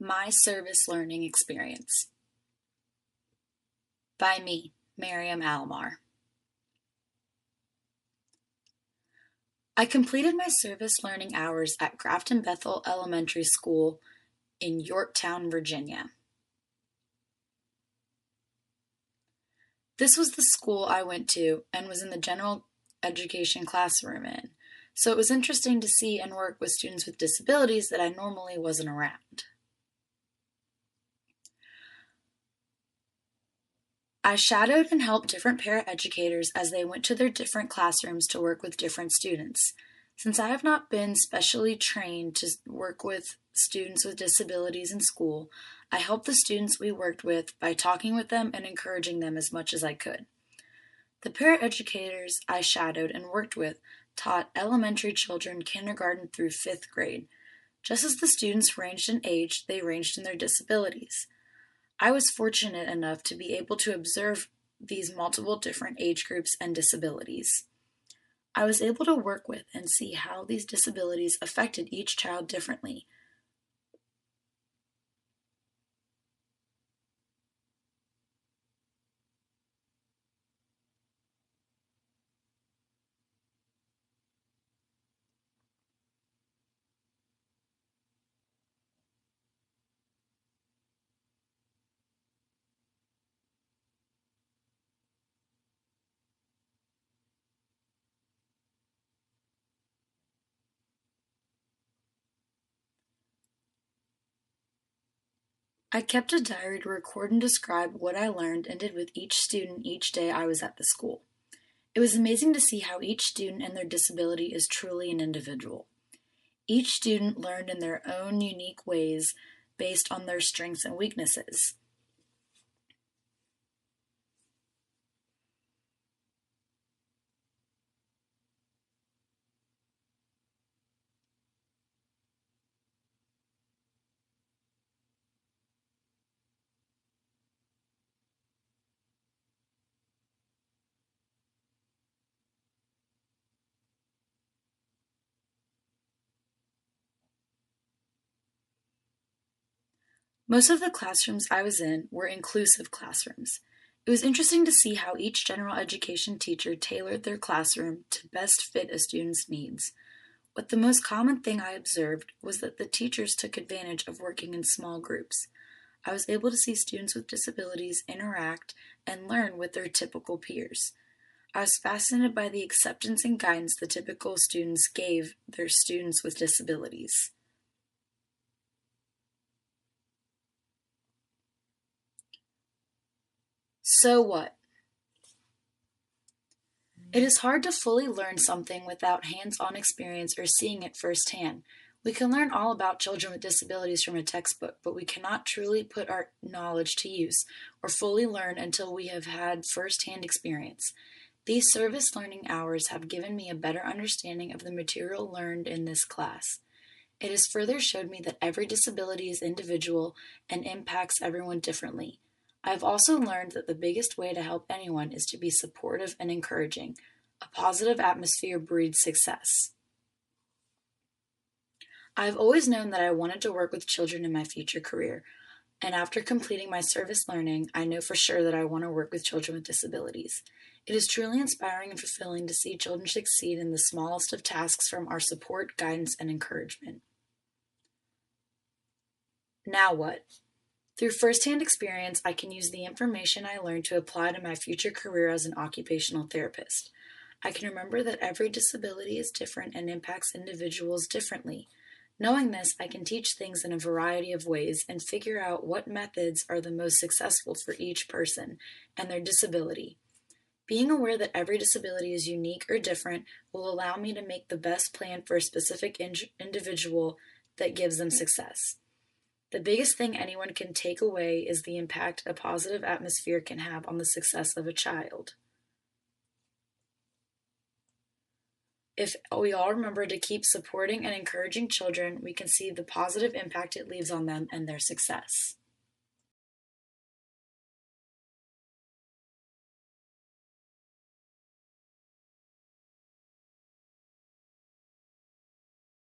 My Service Learning Experience by me, Miriam Alomar. I completed my service learning hours at Grafton Bethel Elementary School in Yorktown, Virginia. This was the school I went to and was in the general education classroom in, so it was interesting to see and work with students with disabilities that I normally wasn't around. I shadowed and helped different paraeducators as they went to their different classrooms to work with different students. Since I have not been specially trained to work with students with disabilities in school, I helped the students we worked with by talking with them and encouraging them as much as I could. The paraeducators I shadowed and worked with taught elementary children kindergarten through 5th grade. Just as the students ranged in age, they ranged in their disabilities. I was fortunate enough to be able to observe these multiple different age groups and disabilities. I was able to work with and see how these disabilities affected each child differently. I kept a diary to record and describe what I learned and did with each student each day I was at the school. It was amazing to see how each student and their disability is truly an individual. Each student learned in their own unique ways based on their strengths and weaknesses. Most of the classrooms I was in were inclusive classrooms. It was interesting to see how each general education teacher tailored their classroom to best fit a student's needs. But the most common thing I observed was that the teachers took advantage of working in small groups. I was able to see students with disabilities interact and learn with their typical peers. I was fascinated by the acceptance and guidance the typical students gave their students with disabilities. So what? It is hard to fully learn something without hands-on experience or seeing it firsthand. We can learn all about children with disabilities from a textbook, but we cannot truly put our knowledge to use or fully learn until we have had firsthand experience. These service learning hours have given me a better understanding of the material learned in this class. It has further showed me that every disability is individual and impacts everyone differently. I have also learned that the biggest way to help anyone is to be supportive and encouraging. A positive atmosphere breeds success. I have always known that I wanted to work with children in my future career, and after completing my service learning, I know for sure that I want to work with children with disabilities. It is truly inspiring and fulfilling to see children succeed in the smallest of tasks from our support, guidance, and encouragement. Now what? Through firsthand experience, I can use the information I learned to apply to my future career as an occupational therapist. I can remember that every disability is different and impacts individuals differently. Knowing this, I can teach things in a variety of ways and figure out what methods are the most successful for each person and their disability. Being aware that every disability is unique or different will allow me to make the best plan for a specific individual that gives them success. The biggest thing anyone can take away is the impact a positive atmosphere can have on the success of a child. If we all remember to keep supporting and encouraging children, we can see the positive impact it leaves on them and their success.